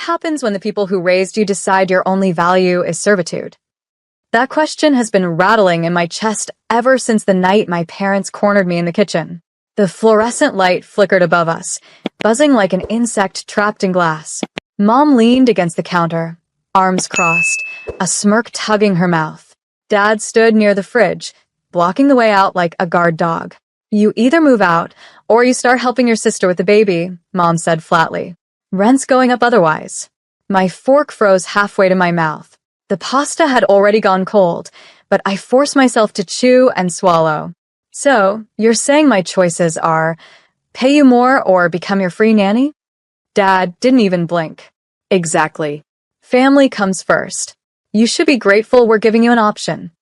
happens when the people who raised you decide your only value is servitude? That question has been rattling in my chest ever since the night my parents cornered me in the kitchen. The fluorescent light flickered above us, buzzing like an insect trapped in glass. Mom leaned against the counter, arms crossed, a smirk tugging her mouth. Dad stood near the fridge, blocking the way out like a guard dog. You either move out, or you start helping your sister with the baby, Mom said flatly. Rent's going up otherwise. My fork froze halfway to my mouth. The pasta had already gone cold, but I forced myself to chew and swallow. So, you're saying my choices are pay you more or become your free nanny? Dad didn't even blink. Exactly. Family comes first. You should be grateful we're giving you an option.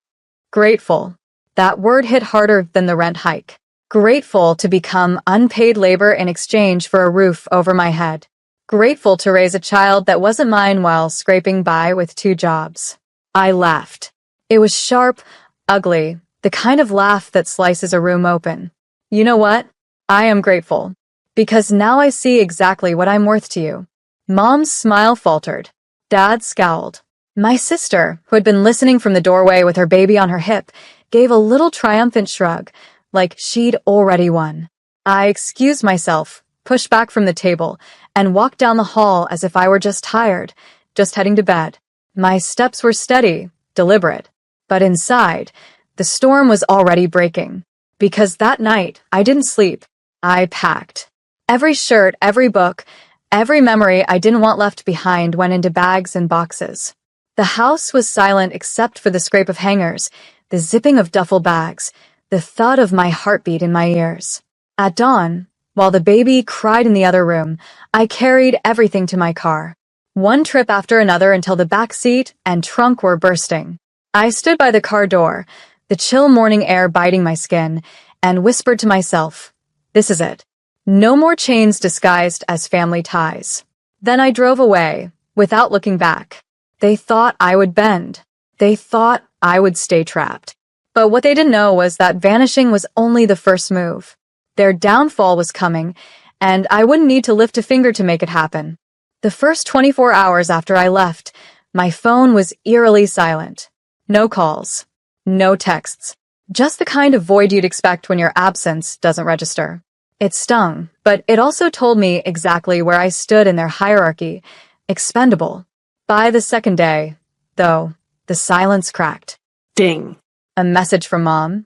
Grateful. That word hit harder than the rent hike. Grateful to become unpaid labor in exchange for a roof over my head. Grateful to raise a child that wasn't mine while scraping by with 2 jobs. I laughed. It was sharp, ugly, the kind of laugh that slices a room open. You know what? I am grateful. Because now I see exactly what I'm worth to you. Mom's smile faltered. Dad scowled. My sister, who had been listening from the doorway with her baby on her hip, gave a little triumphant shrug, like she'd already won. I excused myself, pushed back from the table, and walked down the hall as if I were just tired, just heading to bed. My steps were steady, deliberate. But inside, the storm was already breaking. Because that night, I didn't sleep. I packed. Every shirt, every book, every memory I didn't want left behind went into bags and boxes. The house was silent except for the scrape of hangers, the zipping of duffel bags, the thud of my heartbeat in my ears. At dawn, while the baby cried in the other room, I carried everything to my car. One trip after another until the back seat and trunk were bursting. I stood by the car door, the chill morning air biting my skin, and whispered to myself, this is it. No more chains disguised as family ties. Then I drove away, without looking back. They thought I would bend. They thought I would stay trapped. But what they didn't know was that vanishing was only the first move. Their downfall was coming, and I wouldn't need to lift a finger to make it happen. The first 24 hours after I left, my phone was eerily silent. No calls. No texts. Just the kind of void you'd expect when your absence doesn't register. It stung, but it also told me exactly where I stood in their hierarchy. Expendable. By the second day, though, the silence cracked. Ding. A message from Mom.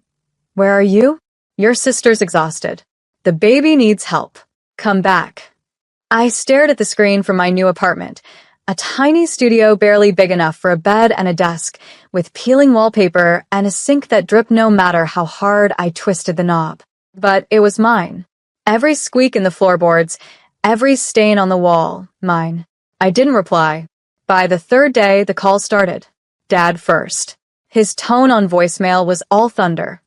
Where are you? Your sister's exhausted. The baby needs help. Come back. I stared at the screen from my new apartment, a tiny studio barely big enough for a bed and a desk, with peeling wallpaper and a sink that dripped no matter how hard I twisted the knob. But it was mine. Every squeak in the floorboards, every stain on the wall, mine. I didn't reply. By the third day, the call started. Dad first. His tone on voicemail was all thunder.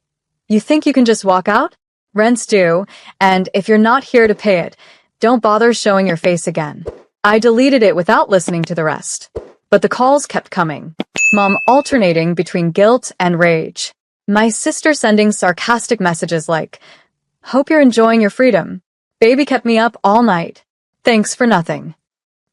You think you can just walk out? Rent's due, and if you're not here to pay it, don't bother showing your face again. I deleted it without listening to the rest. But the calls kept coming. Mom alternating between guilt and rage. My sister sending sarcastic messages like, hope you're enjoying your freedom. Baby kept me up all night. Thanks for nothing.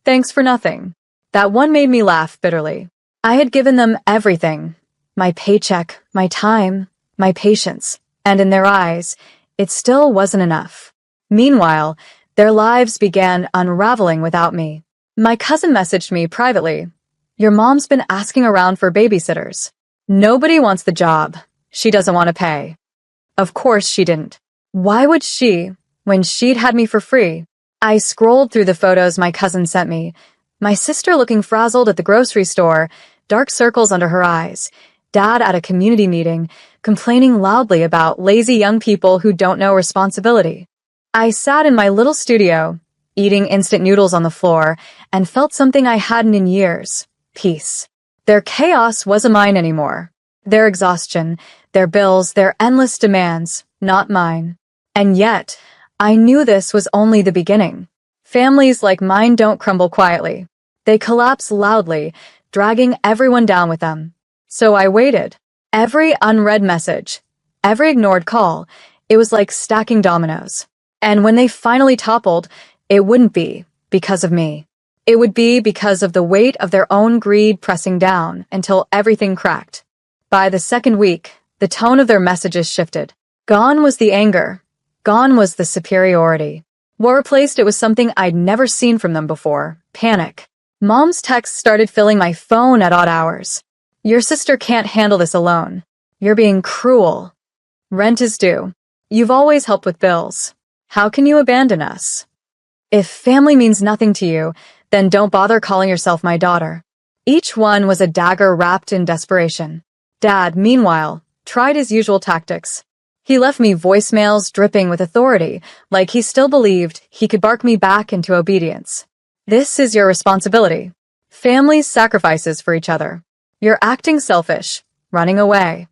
Thanks for nothing. That one made me laugh bitterly. I had given them everything. My paycheck, my time, my patience. And in their eyes, it still wasn't enough. Meanwhile, their lives began unraveling without me. My cousin messaged me privately. Your mom's been asking around for babysitters. Nobody wants the job. She doesn't want to pay. Of course she didn't. Why would she, when she'd had me for free? I scrolled through the photos my cousin sent me. My sister looking frazzled at the grocery store, dark circles under her eyes. Dad at a community meeting, complaining loudly about lazy young people who don't know responsibility. I sat in my little studio, eating instant noodles on the floor, and felt something I hadn't in years. Peace. Their chaos wasn't mine anymore. Their exhaustion, their bills, their endless demands, not mine. And yet, I knew this was only the beginning. Families like mine don't crumble quietly. They collapse loudly, dragging everyone down with them. So I waited. Every unread message, every ignored call, it was like stacking dominoes. And when they finally toppled, it wouldn't be because of me. it would be because of the weight of their own greed pressing down until everything cracked. By the second week, the tone of their messages shifted. Gone was the anger. Gone was the superiority. What replaced it was something I'd never seen from them before: panic. Mom's texts started filling my phone at odd hours. Your sister can't handle this alone. You're being cruel. Rent is due. You've always helped with bills. How can you abandon us? If family means nothing to you, then don't bother calling yourself my daughter. Each one was a dagger wrapped in desperation. Dad, meanwhile, tried his usual tactics. He left me voicemails dripping with authority, like he still believed he could bark me back into obedience. This is your responsibility. Families sacrifices for each other. You're acting selfish, running away.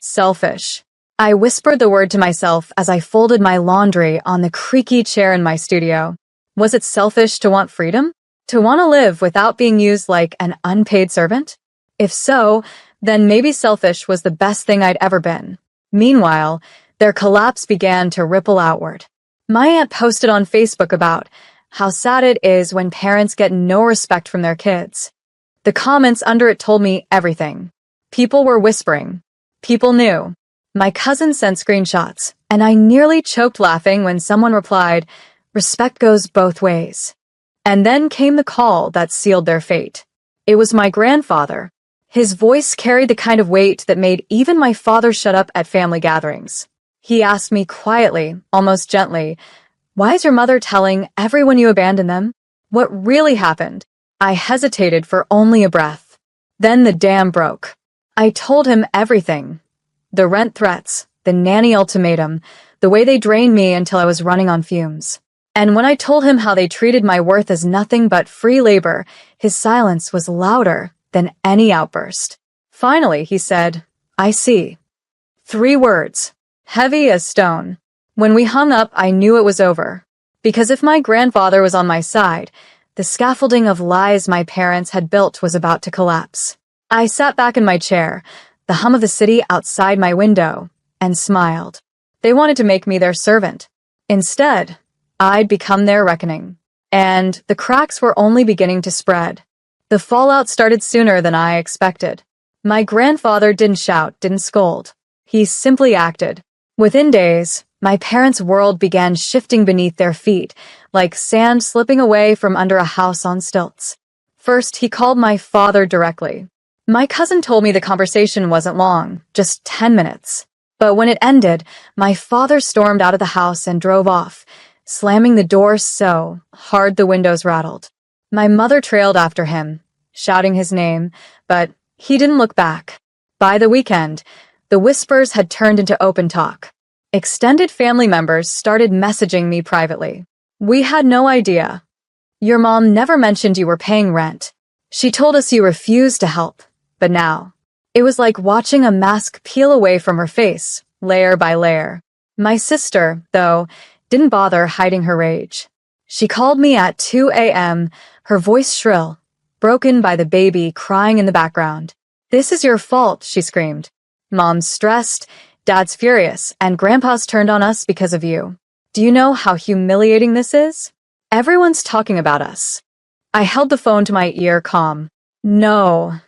Selfish. I whispered the word to myself as I folded my laundry on the creaky chair in my studio. Was it selfish to want freedom? To want to live without being used like an unpaid servant? If so, then maybe selfish was the best thing I'd ever been. Meanwhile, their collapse began to ripple outward. My aunt posted on Facebook about how sad it is when parents get no respect from their kids. The comments under it told me everything. People were whispering. People knew. My cousin sent screenshots, and I nearly choked laughing when someone replied, "Respect goes both ways." And then came the call that sealed their fate. It was my grandfather. His voice carried the kind of weight that made even my father shut up at family gatherings. He asked me quietly, almost gently, "Why is your mother telling everyone you abandoned them? What really happened?" I hesitated for only a breath. Then the dam broke. I told him everything. The rent threats, the nanny ultimatum, the way they drained me until I was running on fumes. And when I told him how they treated my worth as nothing but free labor, his silence was louder than any outburst. Finally, he said, "I see." 3 words, heavy as stone. When we hung up, I knew it was over. Because if my grandfather was on my side, the scaffolding of lies my parents had built was about to collapse. I sat back in my chair, the hum of the city outside my window, and smiled. They wanted to make me their servant. Instead, I'd become their reckoning. And the cracks were only beginning to spread. The fallout started sooner than I expected. My grandfather didn't shout, didn't scold. He simply acted. Within days, my parents' world began shifting beneath their feet, like sand slipping away from under a house on stilts. First, he called my father directly. My cousin told me the conversation wasn't long, just 10 minutes. But when it ended, my father stormed out of the house and drove off, slamming the door so hard the windows rattled. My mother trailed after him, shouting his name, but he didn't look back. By the weekend, the whispers had turned into open talk. Extended family members started messaging me privately. "We had no idea. Your mom never mentioned you were paying rent. She told us you refused to help. But now." It was like watching a mask peel away from her face, layer by layer. My sister, though, didn't bother hiding her rage. She called me at 2 a.m., her voice shrill, broken by the baby crying in the background. "This is your fault," she screamed. "Mom's stressed, Dad's furious, and Grandpa's turned on us because of you. Do you know how humiliating this is? Everyone's talking about us." I held the phone to my ear, calm. "No,"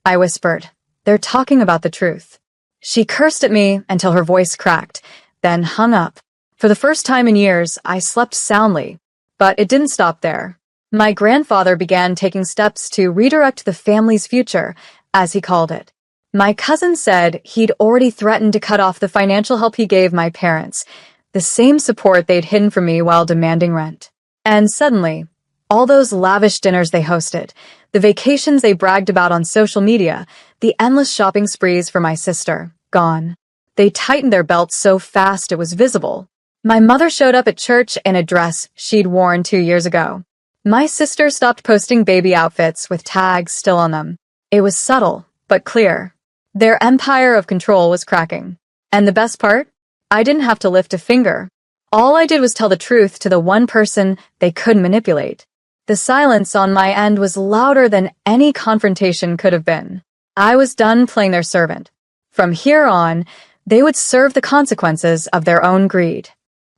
I whispered. "They're talking about the truth." She cursed at me until her voice cracked, then hung up. For the first time in years, I slept soundly. But it didn't stop there. My grandfather began taking steps to redirect the family's future, as he called it. My cousin said he'd already threatened to cut off the financial help he gave my parents, the same support they'd hidden from me while demanding rent. And suddenly, all those lavish dinners they hosted, the vacations they bragged about on social media, the endless shopping sprees for my sister, gone. They tightened their belts so fast it was visible. My mother showed up at church in a dress she'd worn 2 years ago. My sister stopped posting baby outfits with tags still on them. It was subtle, but clear. Their empire of control was cracking. And the best part? I didn't have to lift a finger. All I did was tell the truth to the one person they could manipulate. The silence on my end was louder than any confrontation could have been. I was done playing their servant. From here on, they would serve the consequences of their own greed.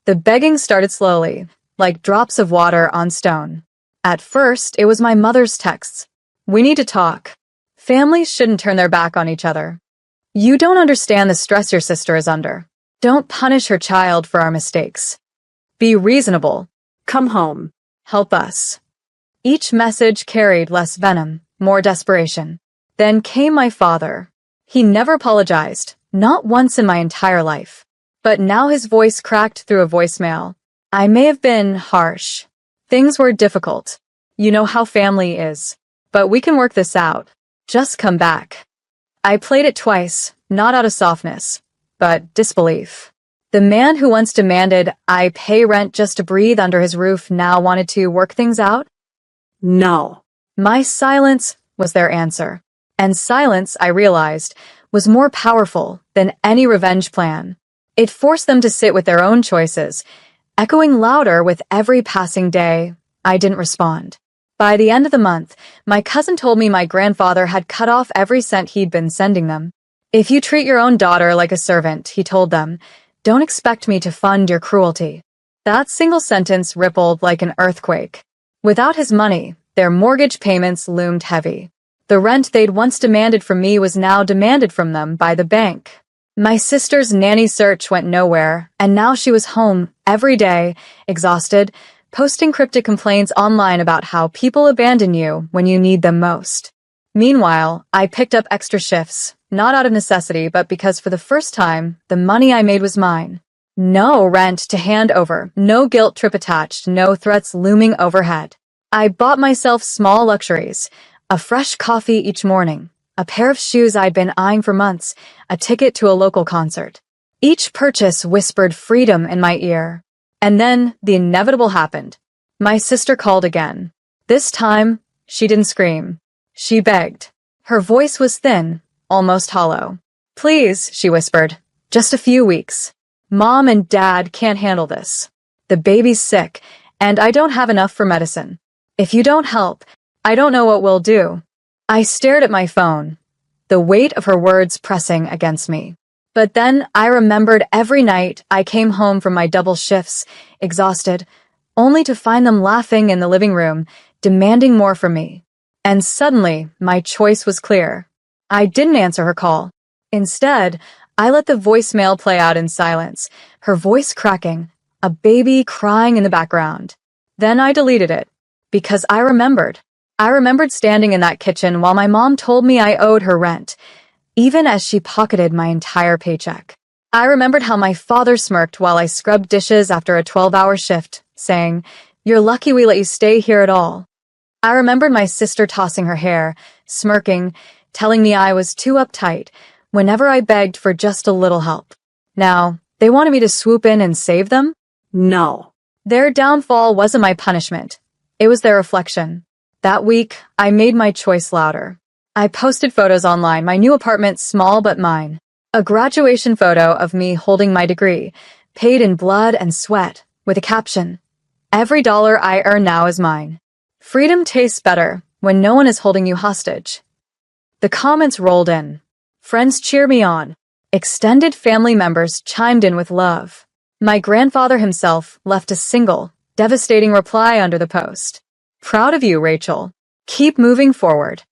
The begging started slowly, like drops of water on stone. At first, it was my mother's texts. We need to talk. Families shouldn't turn their back on each other. You don't understand the stress your sister is under. Don't punish her child for our mistakes. Be reasonable. Come home. Help us. Each message carried less venom, more desperation. Then came my father. He never apologized, not once in my entire life. But now his voice cracked through a voicemail. I may have been harsh. Things were difficult. You know how family is. But we can work this out. Just come back. I played it twice, not out of softness, but disbelief. The man who once demanded I pay rent just to breathe under his roof now wanted to work things out? No. My silence was their answer. And silence, I realized, was more powerful than any revenge plan. It forced them to sit with their own choices, echoing louder with every passing day. I didn't respond. By the end of the month, my cousin told me my grandfather had cut off every cent he'd been sending them. If you treat your own daughter like a servant, he told them, don't expect me to fund your cruelty. That single sentence rippled like an earthquake. Without his money, their mortgage payments loomed heavy. The rent they'd once demanded from me was now demanded from them by the bank. My sister's nanny search went nowhere, and now she was home every day, exhausted, posting cryptic complaints online about how people abandon you when you need them most. Meanwhile, I picked up extra shifts, not out of necessity, but because for the first time, the money I made was mine. No rent to hand over, no guilt trip attached, no threats looming overhead. I bought myself small luxuries, a fresh coffee each morning, a pair of shoes I'd been eyeing for months, a ticket to a local concert. Each purchase whispered freedom in my ear. And then the inevitable happened. My sister called again. This time, she didn't scream. She begged. Her voice was thin, almost hollow. Please, she whispered, just a few weeks. Mom and Dad can't handle this. The baby's sick, and I don't have enough for medicine. If you don't help, I don't know what we'll do. I stared at my phone, the weight of her words pressing against me. But then I remembered every night I came home from my double shifts, exhausted, only to find them laughing in the living room, demanding more from me. And suddenly, my choice was clear. I didn't answer her call. Instead, I let the voicemail play out in silence, her voice cracking, a baby crying in the background. Then I deleted it, because I remembered. I remembered standing in that kitchen while my mom told me I owed her rent, even as she pocketed my entire paycheck. I remembered how my father smirked while I scrubbed dishes after a 12-hour shift, saying, "You're lucky we let you stay here at all." I remembered my sister tossing her hair, smirking, telling me I was too uptight whenever I begged for just a little help. Now, they wanted me to swoop in and save them? No. Their downfall wasn't my punishment. It was their reflection. That week, I made my choice louder. I posted photos online, my new apartment small but mine. A graduation photo of me holding my degree, paid in blood and sweat, with a caption, "Every dollar I earn now is mine." Freedom tastes better when no one is holding you hostage. The comments rolled in. Friends cheered me on. Extended family members chimed in with love. My grandfather himself left a single, devastating reply under the post. "Proud of you, Rachel. Keep moving forward."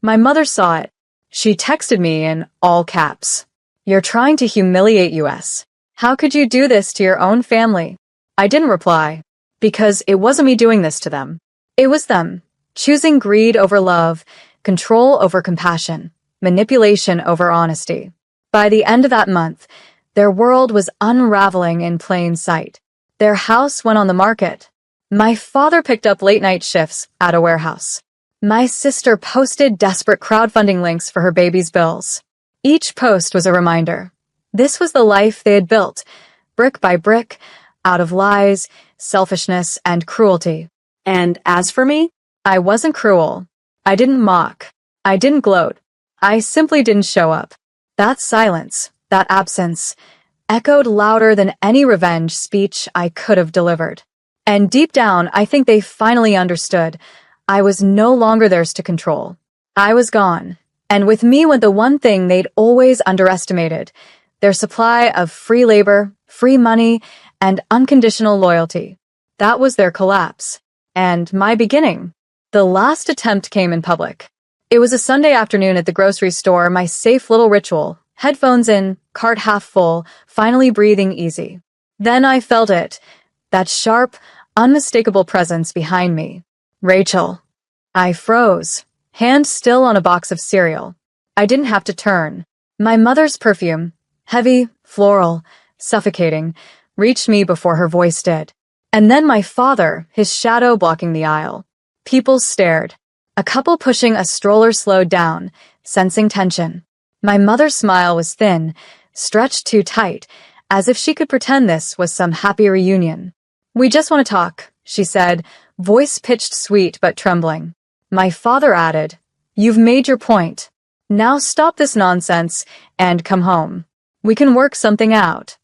My mother saw it. She texted me in all caps. "You're trying to humiliate us. How could you do this to your own family?" I didn't reply, because it wasn't me doing this to them. It was them, choosing greed over love, control over compassion, manipulation over honesty. By the end of that month, their world was unraveling in plain sight. Their house went on the market. My father picked up late-night shifts at a warehouse. My sister posted desperate crowdfunding links for her baby's bills. Each post was a reminder. This was the life they had built, brick by brick, out of lies, selfishness, and cruelty. And as for me, I wasn't cruel. I didn't mock. I didn't gloat. I simply didn't show up. That silence, that absence, echoed louder than any revenge speech I could have delivered. And deep down, I think they finally understood. I was no longer theirs to control. I was gone. And with me went the one thing they'd always underestimated, their supply of free labor, free money, and unconditional loyalty. That was their collapse. And my beginning. The last attempt came in public. It was a Sunday afternoon at the grocery store, my safe little ritual, headphones in, cart half full, finally breathing easy. Then I felt it, that sharp, unmistakable presence behind me. Rachel. I froze, hand still on a box of cereal. I didn't have to turn. My mother's perfume, heavy, floral, suffocating, reached me before her voice did. And then my father, his shadow blocking the aisle. People stared. A couple pushing a stroller slowed down, sensing tension. My mother's smile was thin, stretched too tight, as if she could pretend this was some happy reunion. "We just want to talk," she said, voice pitched sweet but trembling. My father added, "You've made your point. Now stop this nonsense and come home. We can work something out."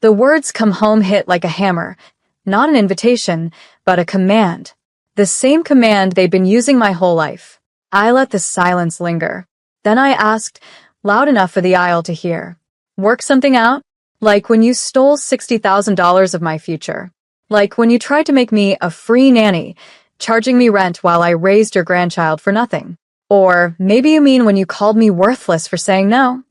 The words "come home" hit like a hammer, not an invitation, but a command. The same command they'd been using my whole life. I let the silence linger. Then I asked, loud enough for the aisle to hear, "Work something out? Like when you stole $60,000 of my future. Like when you tried to make me a free nanny, charging me rent while I raised your grandchild for nothing. Or maybe you mean when you called me worthless for saying no?"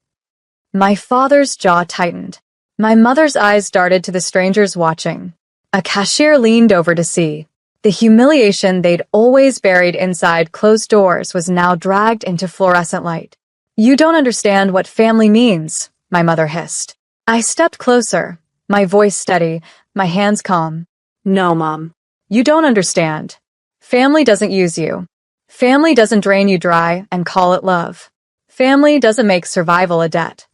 My father's jaw tightened. My mother's eyes darted to the strangers watching. A cashier leaned over to see. The humiliation they'd always buried inside closed doors was now dragged into fluorescent light. "You don't understand what family means," my mother hissed. I stepped closer, my voice steady, my hands calm. No, Mom. "You don't understand. Family doesn't use you. Family doesn't drain you dry and call it love. Family doesn't make survival a debt."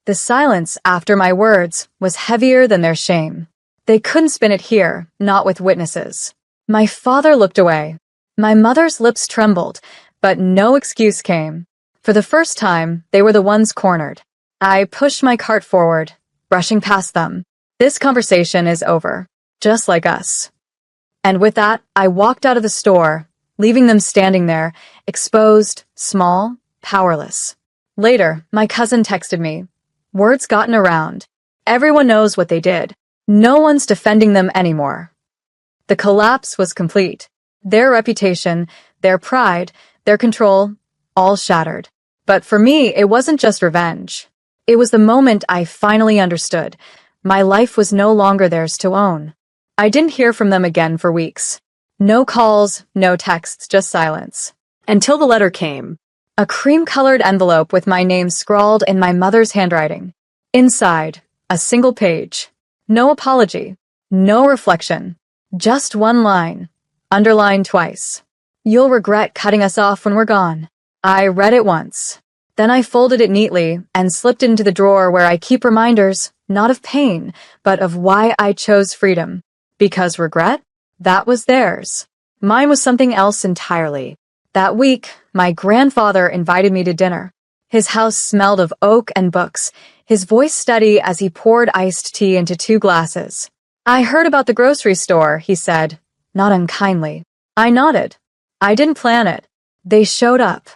The silence after my words was heavier than their shame. They couldn't spin it here, not with witnesses. My father looked away. My mother's lips trembled, but no excuse came. For the first time, they were the ones cornered. I pushed my cart forward, brushing past them. "This conversation is over, just like us." And with that, I walked out of the store, leaving them standing there, exposed, small, powerless. Later, my cousin texted me. "Word's gotten around. Everyone knows what they did. No one's defending them anymore." The collapse was complete. Their reputation, their pride, their control, all shattered. But for me, it wasn't just revenge. It was the moment I finally understood. My life was no longer theirs to own. I didn't hear from them again for weeks. No calls, no texts, just silence. Until the letter came. A cream-colored envelope with my name scrawled in my mother's handwriting. Inside, a single page. No apology. No reflection. Just one line, underlined twice. "You'll regret cutting us off when we're gone." I read it once. Then I folded it neatly and slipped it into the drawer where I keep reminders, not of pain, but of why I chose freedom. Because regret? That was theirs. Mine was something else entirely. That week, my grandfather invited me to dinner. His house smelled of oak and books, his voice steady as he poured iced tea into 2 glasses. "I heard about the grocery store," he said, not unkindly. I nodded. "I didn't plan it. They showed up."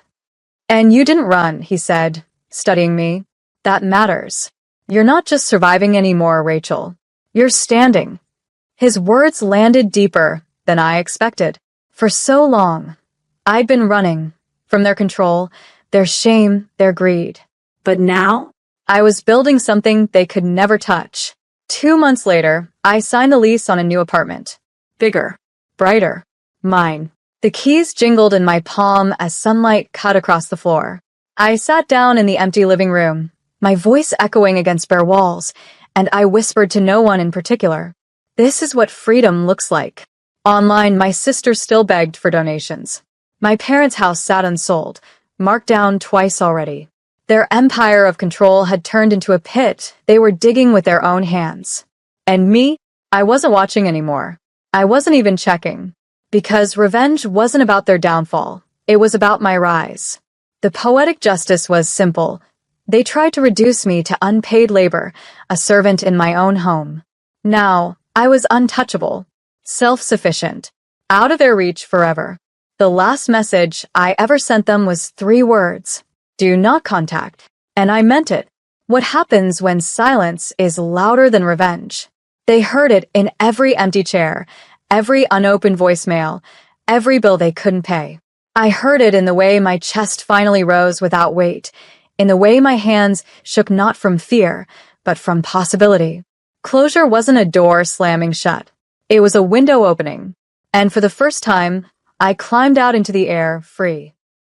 "And you didn't run," he said, studying me. "That matters. You're not just surviving anymore, Rachel. You're standing." His words landed deeper than I expected. For so long, I'd been running from their control, their shame, their greed. But now? I was building something they could never touch. 2 months later, I signed the lease on a new apartment. Bigger, brighter, mine. The keys jingled in my palm as sunlight cut across the floor. I sat down in the empty living room, my voice echoing against bare walls, and I whispered to no one in particular. This is what freedom looks like. Online, my sister still begged for donations. My parents' house sat unsold, marked down twice already. Their empire of control had turned into a pit they were digging with their own hands. And me? I wasn't watching anymore. I wasn't even checking. Because revenge wasn't about their downfall. It was about my rise. The poetic justice was simple. They tried to reduce me to unpaid labor, a servant in my own home. Now, I was untouchable, self-sufficient, out of their reach forever. The last message I ever sent them was 3 words. Do not contact. And I meant it. What happens when silence is louder than revenge? They heard it in every empty chair, every unopened voicemail, every bill they couldn't pay. I heard it in the way my chest finally rose without weight, in the way my hands shook not from fear, but from possibility. Closure wasn't a door slamming shut. It was a window opening. And for the first time, I climbed out into the air, free.